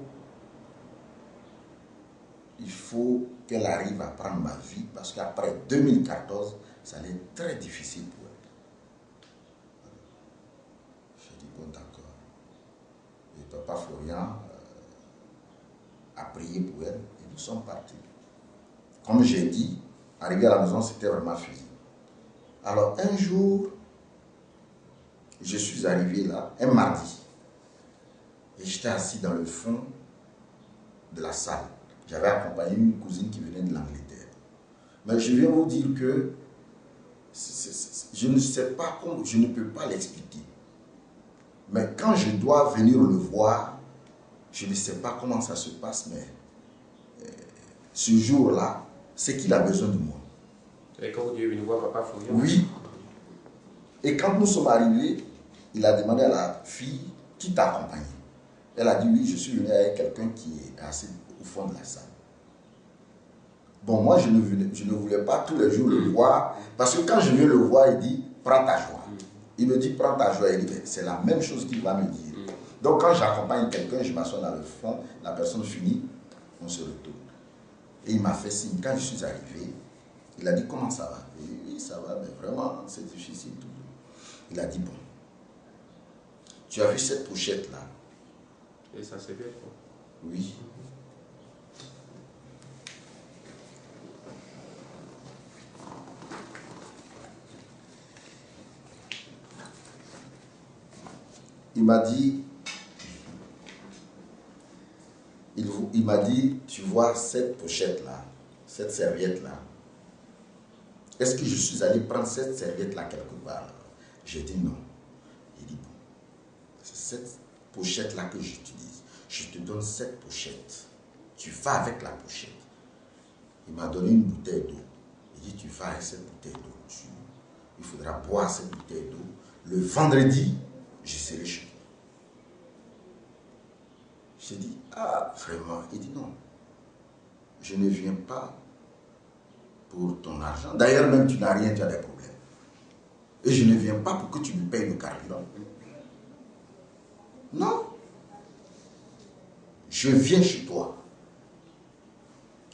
qu'elle arrive à prendre ma vie parce qu'après 2014, ça allait être très difficile pour elle. J'ai dit, bon d'accord. Et papa Florian a prié pour elle et nous sommes partis. Comme j'ai dit, arrivé à la maison, c'était vraiment fini. Alors un jour, je suis arrivé là, un mardi, et j'étais assis dans le fond de la salle. J'avais accompagné une cousine qui venait de l'Angleterre. Mais je viens vous dire que je ne sais pas comment, je ne peux pas l'expliquer. Mais quand je dois venir le voir, je ne sais pas comment ça se passe, mais ce jour-là, c'est qu'il a besoin de moi. Et quand vous devez venir voir papa Florian? Oui. Et quand nous sommes arrivés, il a demandé à la fille qui t'a accompagné. Elle a dit oui, je suis venu avec quelqu'un qui est assis au fond de la salle. Bon, moi, je ne voulais pas tous les jours le voir, parce que quand je viens le voir, il dit, prends ta joie. Il me dit, prends ta joie. Il dit, c'est la même chose qu'il va me dire. Donc, quand j'accompagne quelqu'un, je m'assois dans le fond, la personne finit, on se retourne. Et il m'a fait signe. Quand je suis arrivé, il a dit, comment ça va? Et oui, ça va, mais vraiment, c'est difficile. Il a dit, bon, tu as vu cette pochette-là? Et ça s'est fait quoi? Oui. Il m'a dit, il m'a dit, tu vois cette pochette-là, cette serviette-là, est-ce que je suis allé prendre cette serviette-là quelque part? J'ai dit non. Il dit, bon, c'est cette pochette-là que j'utilise. Je te donne cette pochette. Tu vas avec la pochette. Il m'a donné une bouteille d'eau. Il dit, tu vas avec cette bouteille d'eau. Il faudra boire cette bouteille d'eau. Le vendredi, je serai chez toi. J'ai dit, ah, vraiment? Il dit, non. Je ne viens pas pour ton argent. D'ailleurs, même tu n'as rien, tu as des problèmes. Et je ne viens pas pour que tu me payes le carburant. Non. Je viens chez toi.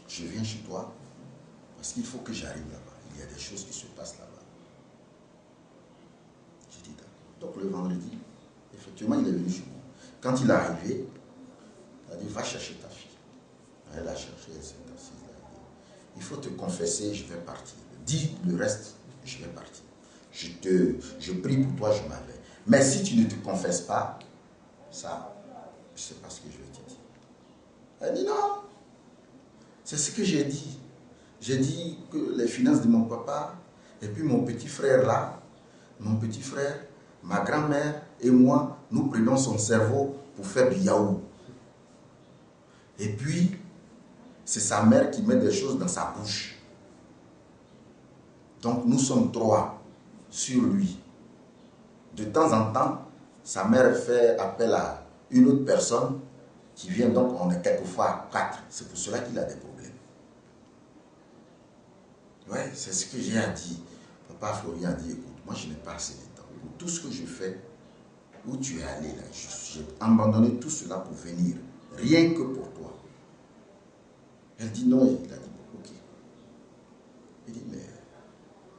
Je viens chez toi parce qu'il faut que j'arrive là-bas. Il y a des choses qui se passent là-bas. J'ai dit d'accord. Donc le vendredi, effectivement, il est venu chez moi. Quand il est arrivé, il a dit, va chercher ta fille. Elle a cherché, elle s'est assise là. Il faut te confesser, je vais partir. Dis le reste, je vais partir. Je prie pour toi, je m'en vais. Mais si tu ne te confesses pas, ça, je ne sais pas ce que je vais te dire. Elle dit non. C'est ce que j'ai dit. J'ai dit que les finances de mon papa, et puis mon petit frère là, mon petit frère, ma grand-mère et moi, nous prenons son cerveau pour faire du yaourt. Et puis, c'est sa mère qui met des choses dans sa bouche. Donc nous sommes 3 sur lui. De temps en temps, sa mère fait appel à une autre personne qui vient, donc on est quelquefois 4. C'est pour cela qu'il a des problèmes. Oui, c'est ce que j'ai à dire. Papa Florian a dit, écoute, moi je n'ai pas assez de temps. Pour tout ce que je fais, où tu es allé là, j'ai abandonné tout cela pour venir. Rien que pour toi. Elle dit non, il a dit, bon, ok. Il dit, mais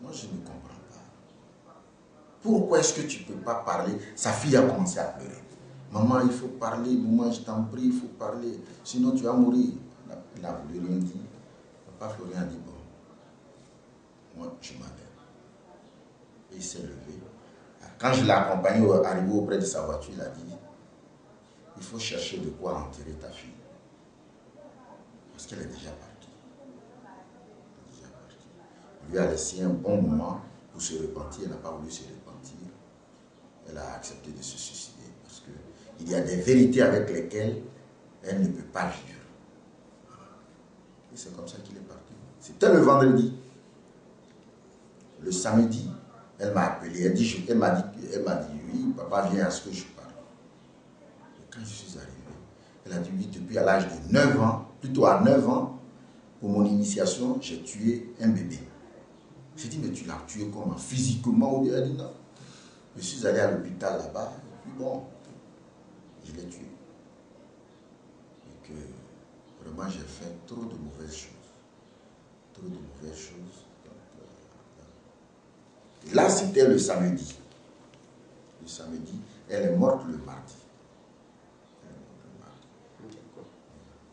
moi je ne comprends pas. Pourquoi est-ce que tu ne peux pas parler? Sa fille a commencé à pleurer. Maman, il faut parler, maman, je t'en prie, il faut parler, sinon tu vas mourir. Il n'a voulu rien dire. Papa Florian a dit, bon, moi je m'en vais. Et il s'est levé. Quand je l'ai accompagné, arrivé auprès de sa voiture, il a dit, il faut chercher de quoi enterrer ta fille. Parce qu'elle est déjà partie. Il lui a laissé un bon moment pour se repentir. Elle n'a pas voulu se repentir. Elle a accepté de se suicider. Parce qu'il y a des vérités avec lesquelles elle ne peut pas vivre. Et c'est comme ça qu'il est parti. C'était le vendredi. Le samedi, elle m'a appelé. Elle m'a dit, oui, papa, viens à ce que je parle. Et quand je suis arrivé, elle a dit, oui, depuis à l'âge de 9 ans, plutôt à 9 ans, pour mon initiation, j'ai tué un bébé. J'ai dit, mais tu l'as tué comment? Physiquement? Elle a dit, non. Je suis allé à l'hôpital là-bas, Puis bon, je l'ai tué. Et que vraiment j'ai fait trop de mauvaises choses. Trop de mauvaises choses. Et là, c'était le samedi. Le samedi, elle est morte le mardi.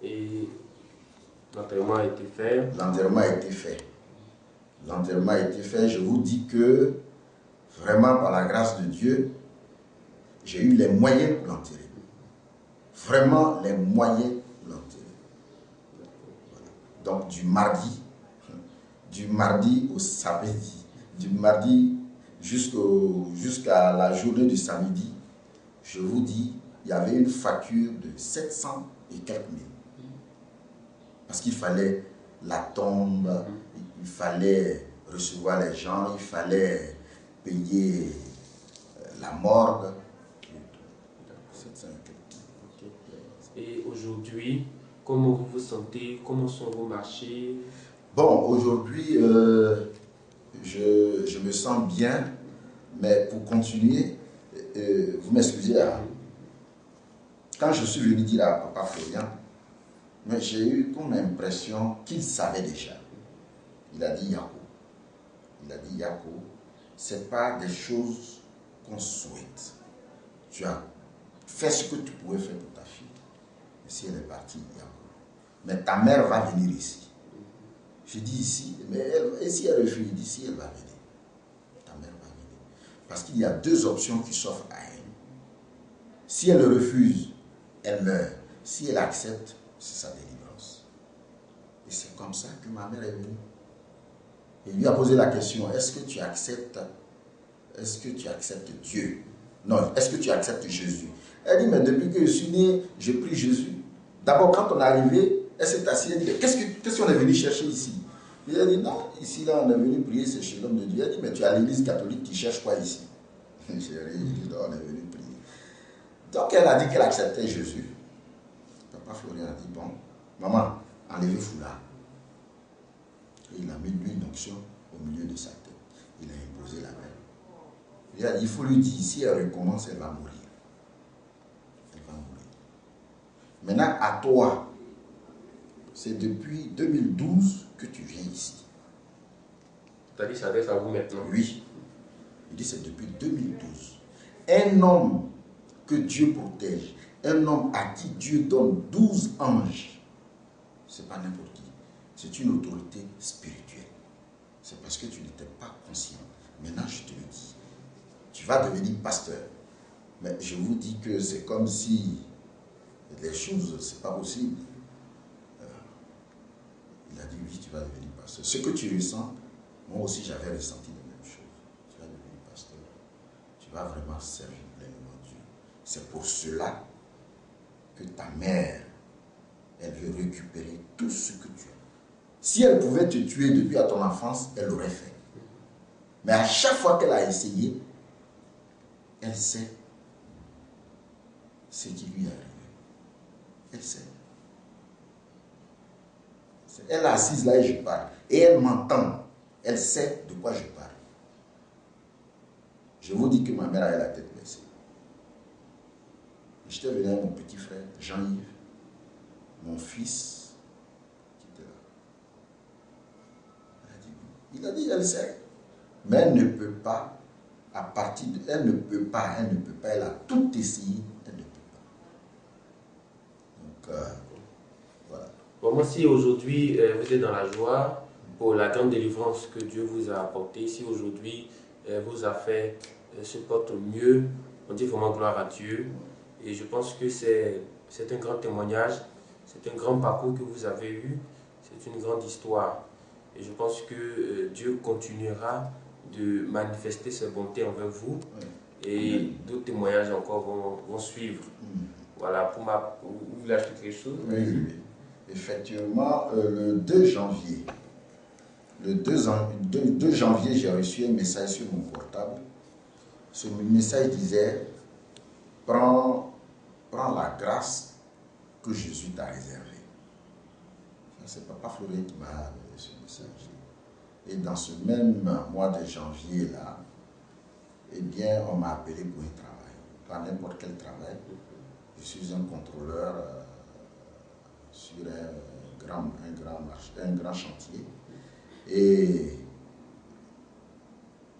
Et l'enterrement a été fait. L'enterrement a été fait. L'enterrement a été fait. Je vous dis que vraiment, par la grâce de Dieu, j'ai eu les moyens de l'enterrer. Vraiment les moyens de l'enterrer. Voilà. Donc du mardi au samedi, du mardi jusqu'à la journée du samedi, je vous dis, il y avait une facture de 700 et quelques mille. Parce qu'il fallait la tombe, il fallait recevoir les gens, il fallait payer la morgue. 700 et quelques mille. Et aujourd'hui, comment vous vous sentez? Comment sont vos marchés? Bon, aujourd'hui, je me sens bien, mais pour continuer, vous m'excusez, quand je suis venu dire à Papa Florian, mais j'ai eu comme l'impression qu'il savait déjà. Il a dit Yako. Il a dit Yako, ce n'est pas des choses qu'on souhaite. Tu as fait ce que tu pouvais faire pour ta fille. Et si elle est partie, Yako. Mais ta mère va venir ici. Je dis ici, mais et si elle refuse, il dit si elle va venir. Ta mère va venir. Parce qu'il y a deux options qui s'offrent à elle. Si elle refuse, elle meurt. Si elle accepte, c'est sa délivrance. Et c'est comme ça que ma mère est venue. Et lui a posé la question, est-ce que tu acceptes Dieu? Non, est-ce que tu acceptes Jésus? Elle dit, mais depuis que je suis né, j'ai pris Jésus. D'abord, quand on est arrivé, elle s'est assise, elle dit, qu'est-ce qu'on est venu chercher ici? Il a dit, non, ici, là, on est venu prier, c'est chez l'homme de Dieu. Elle dit, mais tu es à l'église catholique, tu cherches quoi ici? J'ai dit, non, on est venu prier. Donc, elle a dit qu'elle acceptait Jésus. Papa Florian a dit, bon, maman, enlevez foulard. Et il a mis l'huile d'onction au milieu de sa tête. Il a imposé la main. Il a dit, il faut lui dire, si elle recommence, elle va mourir. Elle va mourir. Maintenant, à toi, c'est depuis 2012 que tu viens ici. C'est-à-dire, ça s'adresse à vous maintenant? Oui. Il dit, c'est depuis 2012. Un homme que Dieu protège, un homme à qui Dieu donne 12 anges, ce n'est pas n'importe qui. C'est une autorité spirituelle. C'est parce que tu n'étais pas conscient. Maintenant, je te le dis. Tu vas devenir pasteur. Mais je vous dis que c'est comme si les choses, ce n'est pas possible. Il a dit, oui, tu vas devenir pasteur. Ce que tu ressens, moi aussi, j'avais ressenti la même chose. Tu vas devenir pasteur. Tu vas vraiment servir pleinement Dieu. C'est pour cela que ta mère, elle veut récupérer tout ce que tu as. Si elle pouvait te tuer depuis à ton enfance, elle l'aurait fait. Mais à chaque fois qu'elle a essayé, elle sait ce qui lui est arrivé. Elle sait. Elle est assise là et je parle. Et elle m'entend. Elle sait de quoi je parle. Je vous dis que ma mère avait la tête baissée. J'étais venu avec mon petit frère, Jean-Yves, mon fils, qui était là. Il a dit, elle sait. Mais elle ne peut pas, à partir de... Elle ne peut pas, elle a tout essayé, elle ne peut pas. Donc, voilà. Bon, moi, si aujourd'hui, vous êtes dans la joie pour la grande délivrance que Dieu vous a apportée, si aujourd'hui, vos affaires se portent mieux, on dit vraiment gloire à Dieu. Et je pense que c'est un grand témoignage, c'est un grand parcours que vous avez eu, c'est une grande histoire. Et je pense que Dieu continuera de manifester ses bontés envers vous. Et d'autres témoignages encore vont suivre. Voilà, vous voulez ajouter quelque chose? Oui. Effectivement, le 2 janvier, le 2 janvier, j'ai reçu un message sur mon portable. Ce message disait, prends la grâce que Jésus t'a réservée. C'est Papa Florian qui m'a donné ce message. Et dans ce même mois de janvier là, eh bien, on m'a appelé pour un travail. par n'importe quel travail. Je suis un contrôleur sur un grand chantier. Et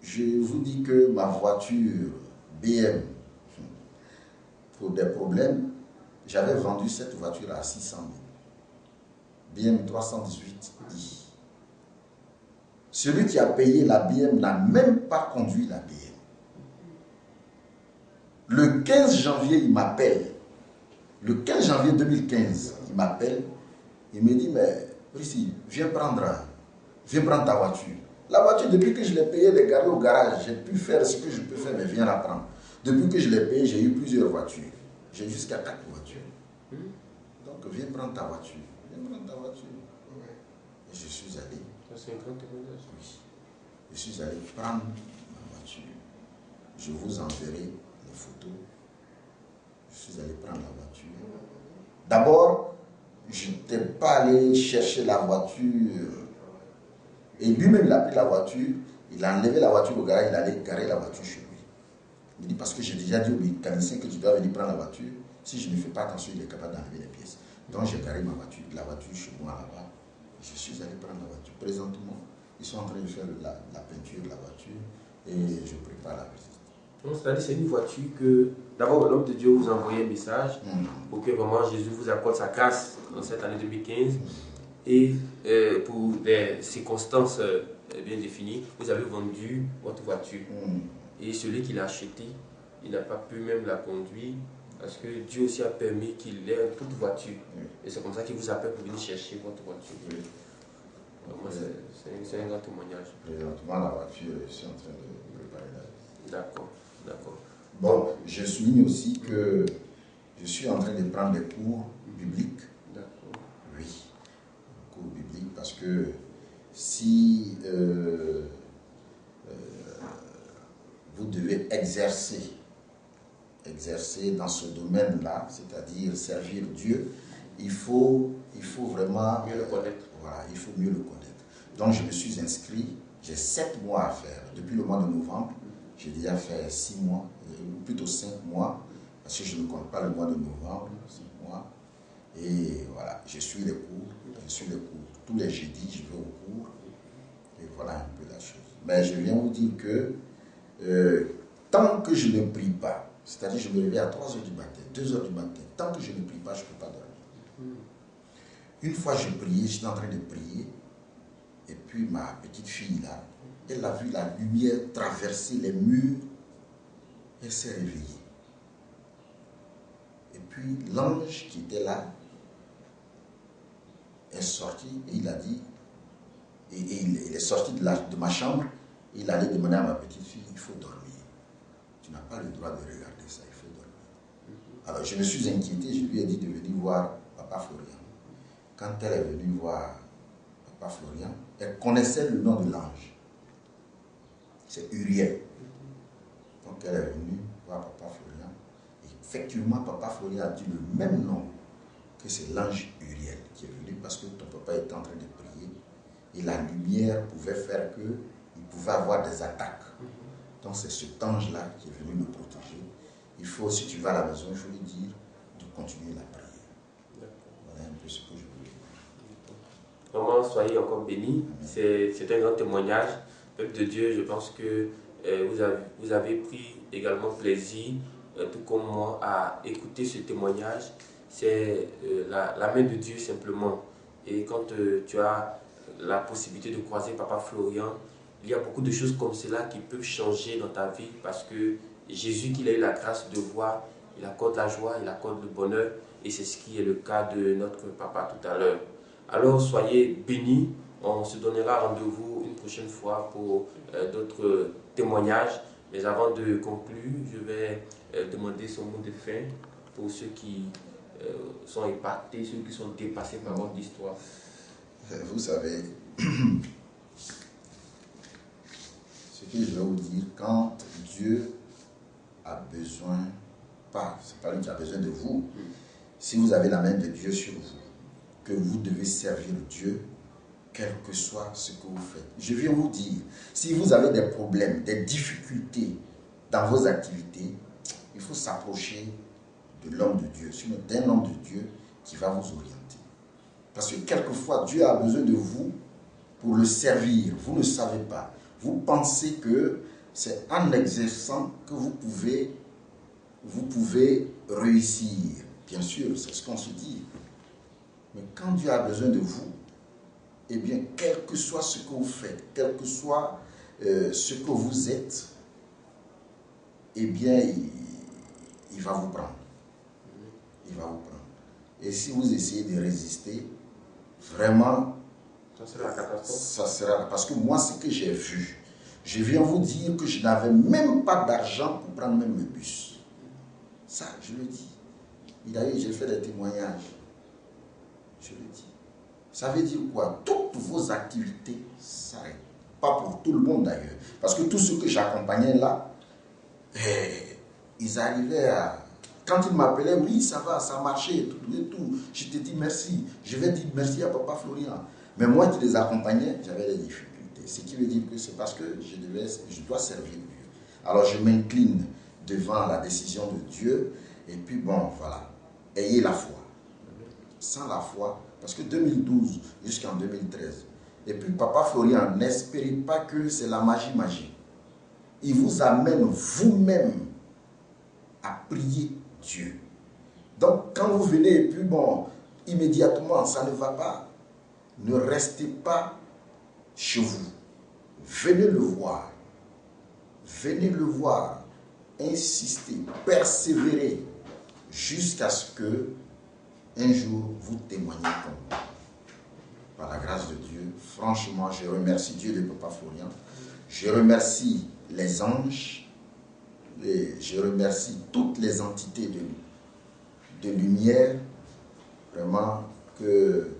je vous dis que ma voiture BM, pour des problèmes, j'avais vendu cette voiture à 600 000. BM 318i. Celui qui a payé la BM n'a même pas conduit la BM. Le 15 janvier, il m'appelle. Le 15 janvier 2015, il m'appelle. Il me dit, mais Priscille, viens prendre ta voiture. La voiture, depuis que je l'ai payée, elle est garée au garage. J'ai pu faire ce que je peux faire, mais viens la prendre. Depuis que je l'ai payée, j'ai eu plusieurs voitures. J'ai jusqu'à 4 voitures. Donc, viens prendre ta voiture. Viens prendre ta voiture. Et je suis allé. C'est un grand témoignage. Oui. Je suis allé prendre ma voiture. Je vous enverrai les photos. Je suis allé prendre la voiture. D'abord, je n'étais pas allé chercher la voiture. Et lui-même, il a pris la voiture. Il a enlevé la voiture au garage. Il allait garer la voiture chez lui. Il dit, parce que j'ai déjà dit au mécanicien que tu dois venir prendre la voiture. Si je ne fais pas attention, il est capable d'enlever les pièces. Donc j'ai garé la voiture chez moi là-bas. Je suis allé prendre la voiture. Présentement, ils sont en train de faire la peinture de la voiture et je prépare la visite. Donc, c'est-à-dire c'est une voiture que, d'abord, l'homme de Dieu vous a envoyé un message pour que vraiment Jésus vous accorde sa grâce en cette année 2015. Et pour des circonstances bien définies, vous avez vendu votre voiture. Et celui qui l'a acheté, il n'a pas pu même la conduire parce que Dieu aussi a permis qu'il ait toute voiture. Et c'est comme ça qu'il vous appelle pour venir chercher votre voiture. C'est un grand témoignage. Présentement, la voiture, je suis en train de préparer la visite. D'accord, d'accord. Bon, je souligne aussi que je suis en train de prendre des cours bibliques. D'accord. Oui, cours bibliques parce que si vous devez exercer dans ce domaine-là, c'est-à-dire servir Dieu, il faut vraiment mieux le connaître. Voilà, il faut mieux le connaître. Donc je me suis inscrit, j'ai 7 mois à faire. Depuis le mois de novembre, j'ai déjà fait 6 mois, ou plutôt 5 mois, parce que je ne compte pas le mois de novembre, 5 mois. Et voilà, je suis les cours. Tous les jeudis, je vais au cours. Et voilà un peu la chose. Mais je viens vous dire que tant que je ne prie pas, c'est-à-dire je me réveille à 3 h du matin, 2 h du matin, tant que je ne prie pas, je ne peux pas dormir. Une fois je priais, j'étais en train de prier, et puis ma petite fille là, elle a vu la lumière traverser les murs, elle s'est réveillée. Et puis l'ange qui était là est sorti et il a dit, et il est sorti de ma chambre, il allait demander à ma petite fille, il faut dormir. Tu n'as pas le droit de regarder ça, il faut dormir. Alors je me suis inquiété, je lui ai dit de venir voir Papa Florian. Quand elle est venue voir Papa Florian, elle connaissait le nom de l'ange. C'est Uriel. Donc elle est venue voir Papa Florian. Et effectivement, Papa Florian a dit le même nom que c'est l'ange Uriel qui est venu parce que ton papa était en train de prier. Et la lumière pouvait faire qu'il pouvait avoir des attaques. Donc c'est cet ange-là qui est venu me protéger. Il faut, si tu vas à la maison, il faut lui dire de continuer la prière. Voilà un peu ce que je voulais dire. Vraiment, soyez encore bénis. C'est un grand témoignage. Peuple de Dieu, je pense que vous avez pris également plaisir, tout comme moi, à écouter ce témoignage. C'est la main de Dieu simplement. Et quand tu as la possibilité de croiser Papa Florian, il y a beaucoup de choses comme cela qui peuvent changer dans ta vie parce que Jésus, qu'il a eu la grâce de voir, il accorde la joie, il accorde le bonheur et c'est ce qui est le cas de notre papa tout à l'heure. Alors soyez bénis, on se donnera rendez-vous une prochaine fois pour d'autres témoignages. Mais avant de conclure, je vais demander son mot de fin pour ceux qui sont impactés, ceux qui sont dépassés par votre histoire. Vous savez, ce que je vais vous dire, quand Dieu a besoin, c'est pas lui qui a besoin de vous, si vous avez la main de Dieu sur vous, que vous devez servir Dieu, quel que soit ce que vous faites. Je viens vous dire, si vous avez des problèmes, des difficultés dans vos activités, il faut s'approcher de l'homme de Dieu, sinon d'un homme de Dieu qui va vous orienter. Parce que quelquefois, Dieu a besoin de vous pour le servir. Vous ne savez pas. Vous pensez que c'est en exerçant que vous pouvez réussir. Bien sûr, c'est ce qu'on se dit. Mais quand Dieu a besoin de vous, eh bien, quel que soit ce que vous faites, quel que soit ce que vous êtes, eh bien, il va vous prendre. Il va vous prendre. Et si vous essayez de résister, vraiment, ça sera la catastrophe. Ça sera, parce que moi, ce que j'ai vu, je viens vous dire que je n'avais même pas d'argent pour prendre même le bus. Ça, je le dis. D'ailleurs, j'ai fait des témoignages. Je le dis. Ça veut dire quoi? Toutes vos activités s'arrêtent. Pas pour tout le monde d'ailleurs. Parce que tous ceux que j'accompagnais là, ils arrivaient à... Quand ils m'appelaient, oui, ça va, ça marchait, et tout. Je te dis merci. Je vais dire merci à Papa Florian. Mais moi qui les accompagnais, j'avais des difficultés. Ce qui veut dire que c'est parce que je dois servir Dieu. Alors je m'incline devant la décision de Dieu. Et puis bon, voilà. Ayez la foi. Sans la foi, parce que 2012 jusqu'en 2013, et puis Papa Florian, n'espérez pas que c'est la magie. Il vous amène vous-même à prier Dieu. Donc quand vous venez et puis bon, immédiatement ça ne va pas, ne restez pas chez vous. Venez le voir. Venez le voir. Insistez, persévérez jusqu'à ce que un jour vous témoignez comme moi. Par la grâce de Dieu, franchement, je remercie Dieu de Papa Florian. Je remercie les anges. Et je remercie toutes les entités de lumière. Vraiment, que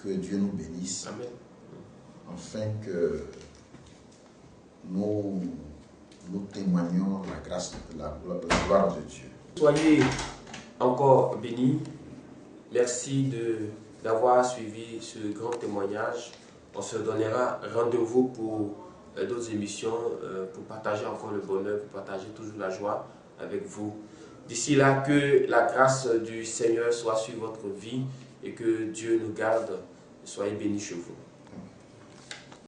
Dieu nous bénisse. Amen. Afin que nous témoignons la grâce, la gloire de Dieu. Soyez encore bénis. Merci d'avoir suivi ce grand témoignage. On se donnera rendez-vous pour d'autres émissions, pour partager encore le bonheur, pour partager toujours la joie avec vous. D'ici là, que la grâce du Seigneur soit sur votre vie et que Dieu nous garde. Soyez bénis chez vous.